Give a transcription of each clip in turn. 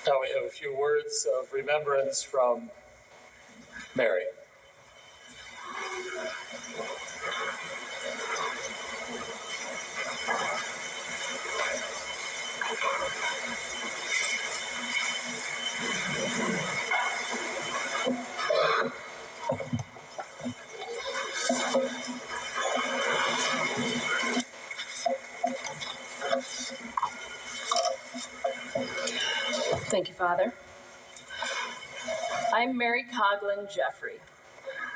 Now we have a few words of remembrance from Mary. Thank you, Father. I'm Mary Coughlin Jeffrey.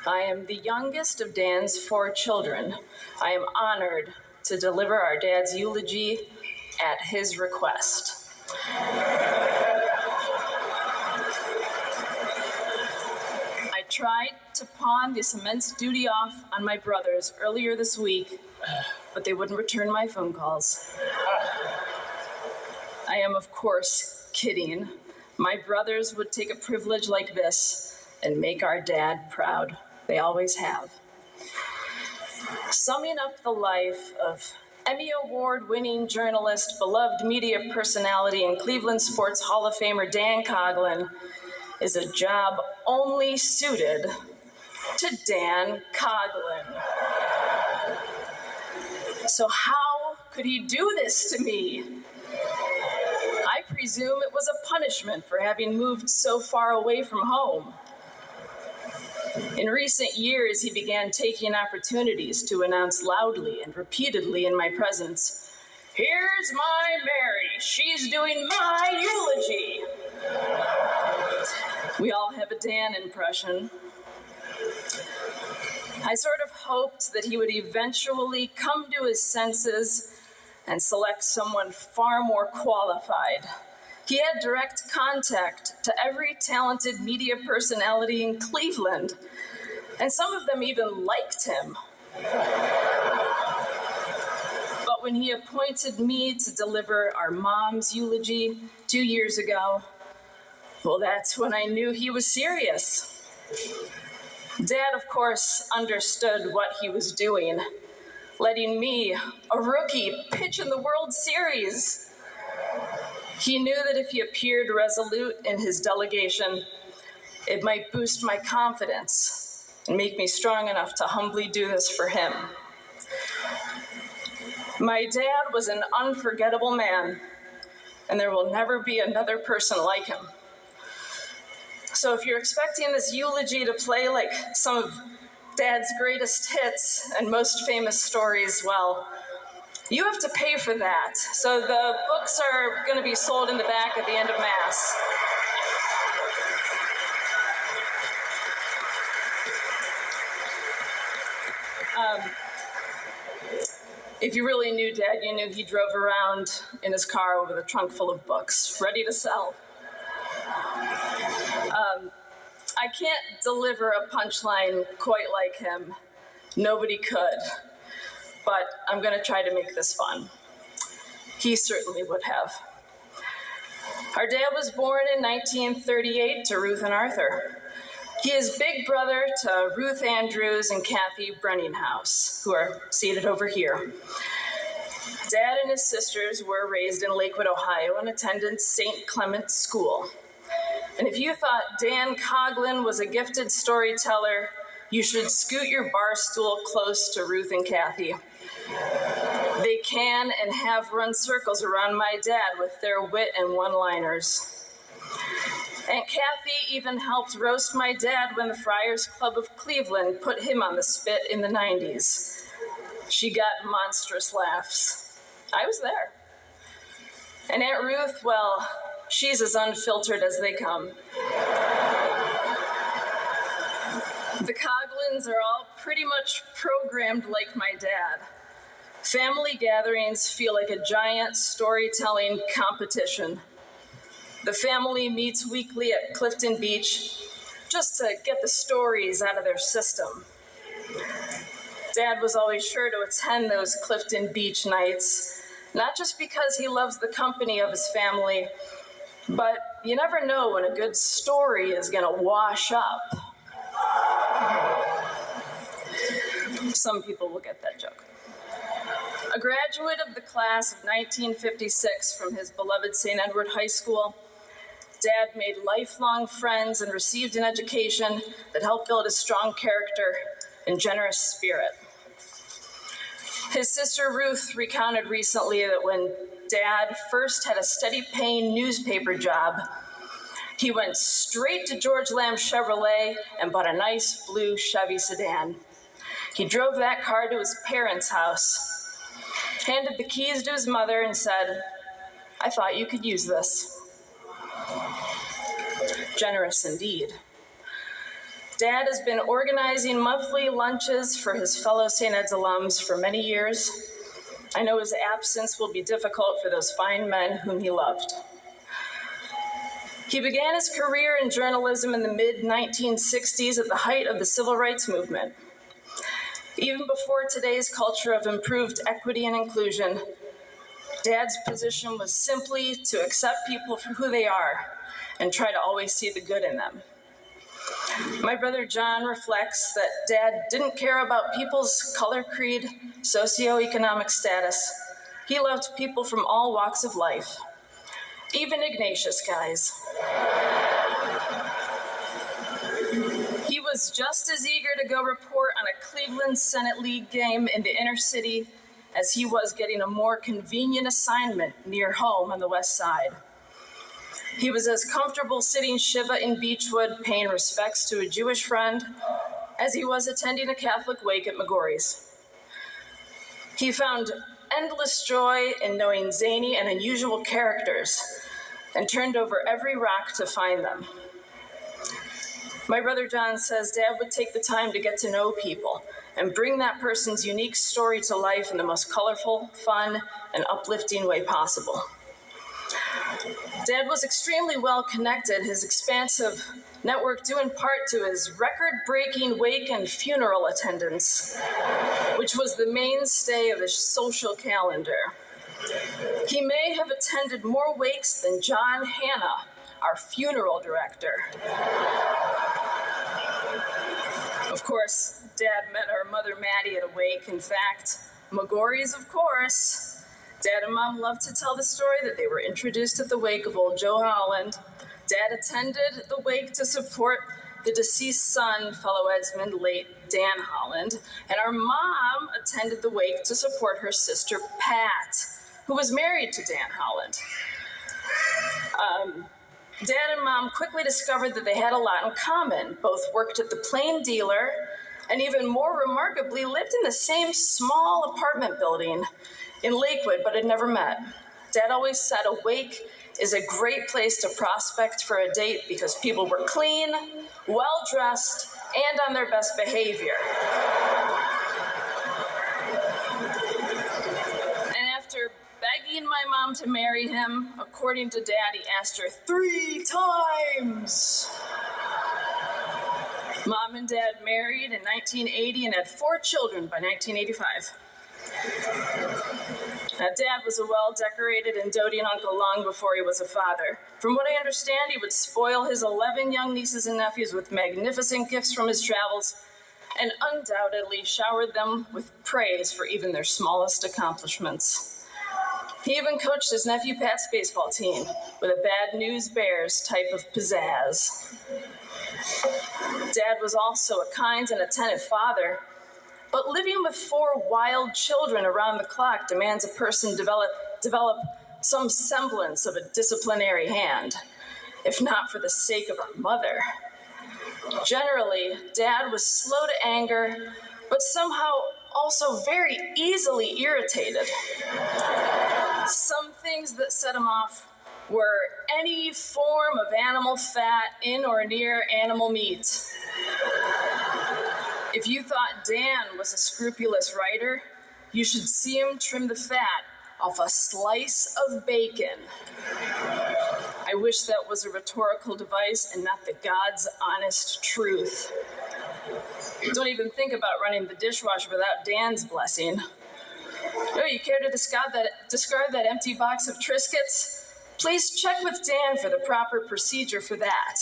I am the youngest of Dan's 4 children. I am honored to deliver our dad's eulogy at his request. I tried to pawn this immense duty off on my brothers earlier this week, but they wouldn't return my phone calls. I am, of course, kidding. My brothers would take a privilege like this and make our dad proud. They always have. Summing up the life of Emmy Award-winning journalist, beloved media personality, and Cleveland Sports Hall of Famer Dan Coughlin is a job only suited to Dan Coughlin. So how could he do this to me? I presume it was a punishment for having moved so far away from home. In recent years, he began taking opportunities to announce loudly and repeatedly in my presence, "Here's my Mary, she's doing my eulogy." We all have a Dan impression. I sort of hoped that he would eventually come to his senses and select someone far more qualified. He had direct contact to every talented media personality in Cleveland, and some of them even liked him. But when he appointed me to deliver our mom's eulogy 2 years ago, well, that's when I knew he was serious. Dad, of course, understood what he was doing, letting me, a rookie, pitch in the World Series. He knew that if he appeared resolute in his delegation, it might boost my confidence and make me strong enough to humbly do this for him. My dad was an unforgettable man, and there will never be another person like him. So if you're expecting this eulogy to play like some of Dad's greatest hits and most famous stories, well, you have to pay for that. So the books are going to be sold in the back at the end of Mass. If you really knew Dad, you knew he drove around in his car with a trunk full of books, ready to sell. I can't deliver a punchline quite like him. Nobody could. But I'm going to try to make this fun. He certainly would have. Our dad was born in 1938 to Ruth and Arthur. He is big brother to Ruth Andrews and Kathy Brenninghouse, who are seated over here. Dad and his sisters were raised in Lakewood, Ohio, and attended St. Clement's School. And if you thought Dan Coughlin was a gifted storyteller, you should scoot your bar stool close to Ruth and Kathy. They can and have run circles around my dad with their wit and one-liners. Aunt Kathy even helped roast my dad when the Friars Club of Cleveland put him on the spit in the 90s. She got monstrous laughs. I was there. And Aunt Ruth, well, she's as unfiltered as they come. The Coughlins are all pretty much programmed like my dad. Family gatherings feel like a giant storytelling competition. The family meets weekly at Clifton Beach just to get the stories out of their system. Dad was always sure to attend those Clifton Beach nights, not just because he loves the company of his family, but you never know when a good story is going to wash up. Some people will get that joke. A graduate of the class of 1956 from his beloved St. Edward High School, Dad made lifelong friends and received an education that helped build a strong character and generous spirit. His sister Ruth recounted recently that when Dad first had a steady paying newspaper job, he went straight to George Lamb Chevrolet and bought a nice blue Chevy sedan. He drove that car to his parents' house, handed the keys to his mother, and said, "I thought you could use this." Generous indeed. Dad has been organizing monthly lunches for his fellow St. Ed's alums for many years. I know his absence will be difficult for those fine men whom he loved. He began his career in journalism in the mid-1960s at the height of the civil rights movement. Even before today's culture of improved equity and inclusion, Dad's position was simply to accept people for who they are and try to always see the good in them. My brother John reflects that Dad didn't care about people's color, creed, socioeconomic status. He loved people from all walks of life, even Ignatius guys. He was just as eager to go report on a Cleveland Senate League game in the inner city as he was getting a more convenient assignment near home on the west side. He was as comfortable sitting Shiva in Beechwood paying respects to a Jewish friend as he was attending a Catholic wake at McGorry's. He found endless joy in knowing zany and unusual characters and turned over every rock to find them. My brother John says Dad would take the time to get to know people and bring that person's unique story to life in the most colorful, fun, and uplifting way possible. Dad was extremely well connected, his expansive network due in part to his record-breaking wake and funeral attendance, which was the mainstay of his social calendar. He may have attended more wakes than John Hanna, our funeral director. Of course, Dad met our mother Maddie at a wake. In fact, McGorry's, of course. Dad and Mom loved to tell the story that they were introduced at the wake of old Joe Holland. Dad attended the wake to support the deceased son, fellow Edsman, late Dan Holland, and our mom attended the wake to support her sister Pat, who was married to Dan Holland. Dad and Mom quickly discovered that they had a lot in common. Both worked at the Plain Dealer, and even more remarkably, lived in the same small apartment building in Lakewood, but had never met. Dad always said a wake is a great place to prospect for a date because people were clean, well-dressed, and on their best behavior. And after begging my mom to marry him, according to Dad, he asked her 3 times. Mom and Dad married in 1980 and had 4 children by 1985. Now, Dad was a well-decorated and doting uncle long before he was a father. From what I understand, he would spoil his 11 young nieces and nephews with magnificent gifts from his travels and undoubtedly showered them with praise for even their smallest accomplishments. He even coached his nephew Pat's baseball team with a Bad News Bears type of pizzazz. Dad was also a kind and attentive father, but living with 4 wild children around the clock demands a person develop some semblance of a disciplinary hand, if not for the sake of our mother. Generally, Dad was slow to anger, but somehow also very easily irritated. Some things that set him off were any form of animal fat in or near animal meat. If you thought Dan was a scrupulous writer, you should see him trim the fat off a slice of bacon. I wish that was a rhetorical device and not the God's honest truth. Don't even think about running the dishwasher without Dan's blessing. Oh, you care to discard that empty box of Triscuits? Please check with Dan for the proper procedure for that.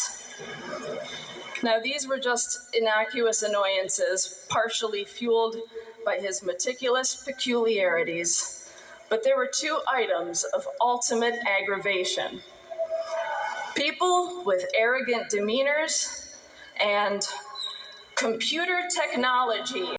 Now, these were just innocuous annoyances, partially fueled by his meticulous peculiarities, but there were 2 items of ultimate aggravation. People with arrogant demeanors and computer technology